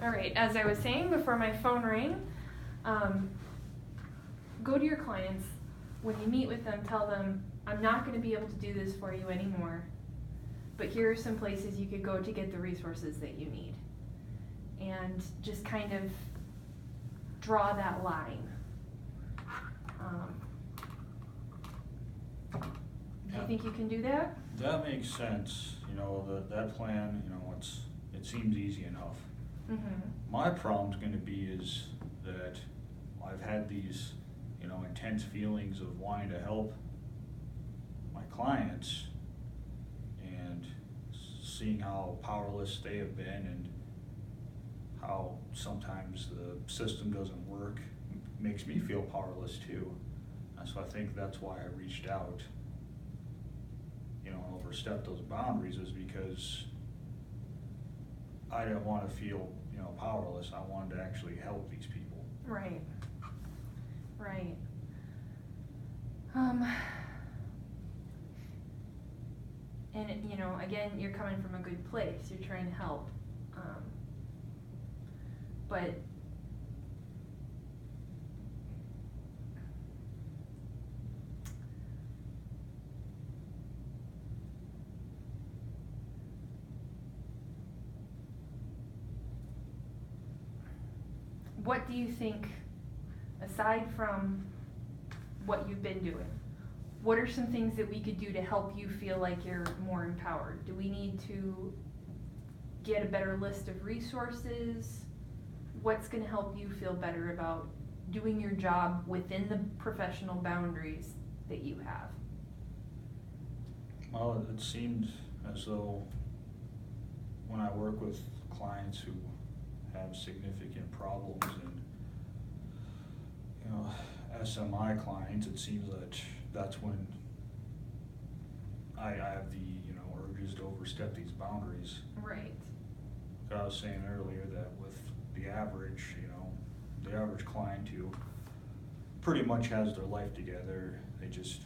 All right, as I was saying before my phone rang, go to your clients. When you meet with them, tell them, I'm not going to be able to do this for you anymore, but here are some places you could go to get the resources that you need. And just kind of draw that line. Do you think you can do that? That makes sense. That plan, it seems easy enough. Mm-hmm. My problem's going to be is that I've had these, intense feelings of wanting to help my clients and seeing how powerless they have been and how sometimes the system doesn't work makes me feel powerless too. So I think that's why I reached out, and overstepped those boundaries, is because I didn't want to feel, powerless. I wanted to actually help these people. Right. Right. And again, you're coming from a good place. You're trying to help. But what do you think, aside from what you've been doing, what are some things that we could do to help you feel like you're more empowered? Do we need to get a better list of resources? What's going to help you feel better about doing your job within the professional boundaries that you have? Well, it seemed as though when I work with clients who have significant problems and, SMI clients, it seems that that's when I have the, urges to overstep these boundaries. Right. I was saying earlier that with the average, the average client who pretty much has their life together, they just,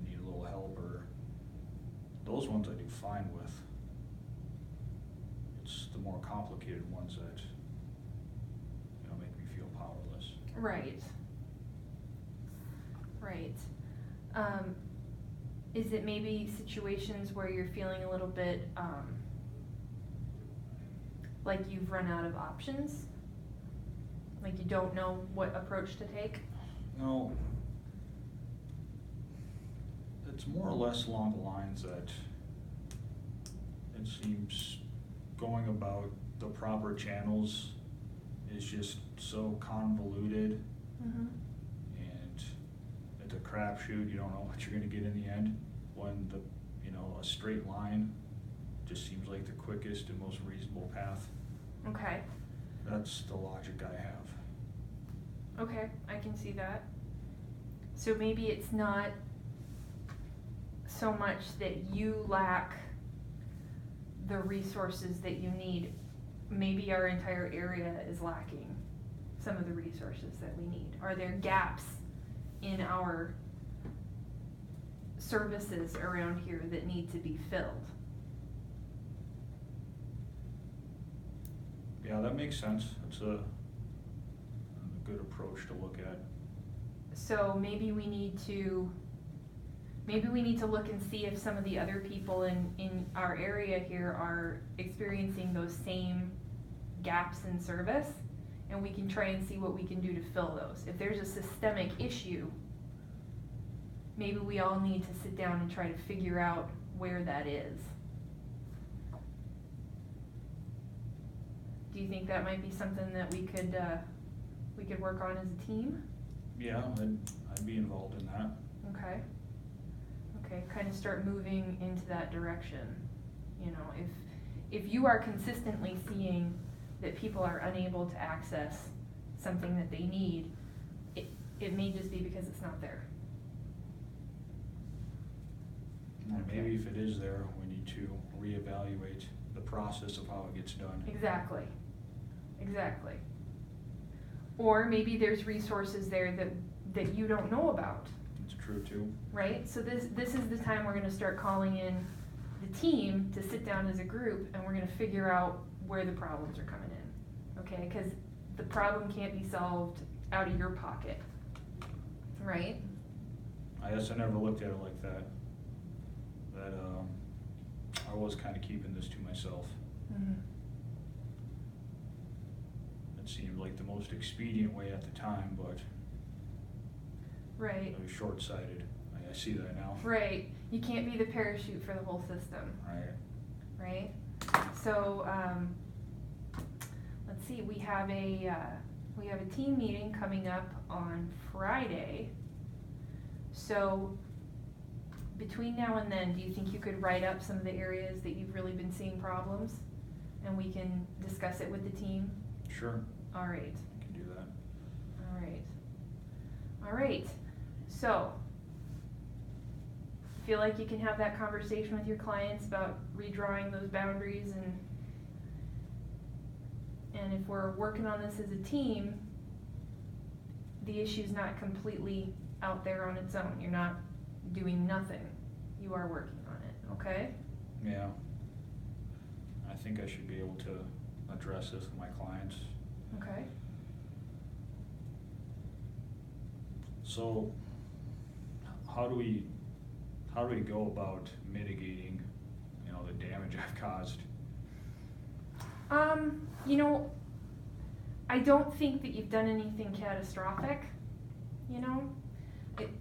need a little help, or those ones I do fine with. It's the more complicated ones that, make me feel powerless. Right. Right. Is it maybe situations where you're feeling a little bit like you've run out of options? Like you don't know what approach to take? No, it's more or less along the lines that it seems going about the proper channels is just so convoluted. Mm-hmm. And it's a crapshoot. You don't know what you're going to get in the end, when a straight line just seems like the quickest and most reasonable path. Okay. That's the logic I have. Okay, I can see that. So maybe it's not so much that you lack the resources that you need. Maybe our entire area is lacking some of the resources that we need. Are there gaps in our services around here that need to be filled? Yeah, that makes sense. It's a good approach to look at. So maybe we need to look and see if some of the other people in our area here are experiencing those same gaps in service, and we can try and see what we can do to fill those. If there's a systemic issue, maybe we all need to sit down and try to figure out where that is. Do you think that might be something that we could work on as a team? Yeah, I'd be involved in that. Okay, kind of start moving into that direction. If you are consistently seeing that people are unable to access something that they need, it may just be because it's not there. And maybe if it is there, we need to reevaluate the process of how it gets done. Exactly. Or maybe there's resources there that you don't know about. It's true too. Right? So this is the time we're going to start calling in the team to sit down as a group, and we're going to figure out where the problems are coming in. okay? Cause the problem can't be solved out of your pocket, right? I guess I never looked at it like that. That, I was kinda keeping this to myself. Mhm. It seemed like the most expedient way at the time, but Right, it was short-sighted. I see that now. right, you can't be the parachute for the whole system, Right. right? So, let's see, we have a team meeting coming up on Friday. So, between now and then, do you think you could write up some of the areas that you've really been seeing problems? And we can discuss it with the team? Sure, Alright, I can do that. alright, so, feel like you can have that conversation with your clients about redrawing those boundaries and if we're working on this as a team, the issue's not completely out there on its own. You're not doing nothing. You are working on it, okay? Yeah. I think I should be able to address this with my clients. Okay. So, how do we go about mitigating, the damage I've caused? You know, I don't think that you've done anything catastrophic,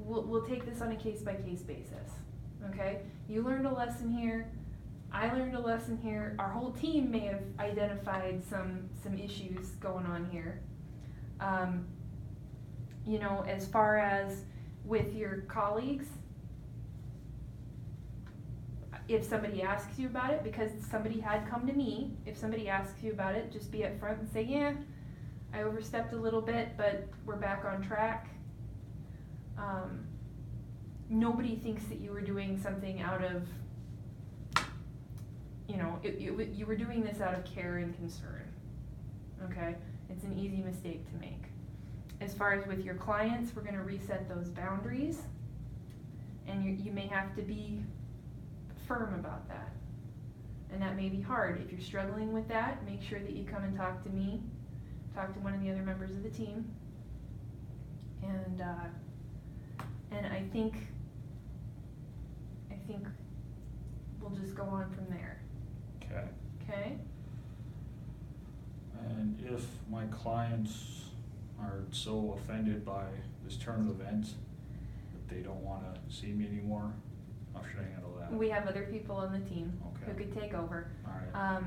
We'll take this on a case-by-case basis, okay? You learned a lesson here, I learned a lesson here, our whole team may have identified some issues going on here. As far as with your colleagues, if somebody asks you about it, because somebody had come to me, if somebody asks you about it, just be upfront and say, yeah, I overstepped a little bit, but we're back on track. Nobody thinks that you were doing something out of, you were doing this out of care and concern, okay? It's an easy mistake to make. As far as with your clients, we're gonna reset those boundaries, and you may have to be firm about that. And that may be hard. If you're struggling with that, make sure that you come and talk to me, talk to one of the other members of the team. And I think we'll just go on from there. Okay. Okay? And if my clients are so offended by this turn of events that they don't wanna see me anymore, how should I handle that? We have other people on the team who Okay. could take over. Alright.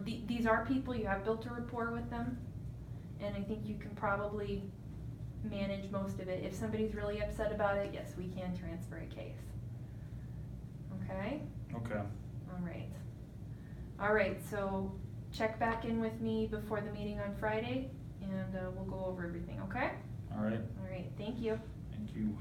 These are people, you have built a rapport with them, and I think you can probably manage most of it. If somebody's really upset about it, yes, we can transfer a case. Okay? Okay. Alright, so check back in with me before the meeting on Friday, and we'll go over everything, okay? Alright. Alright, thank you. Thank you.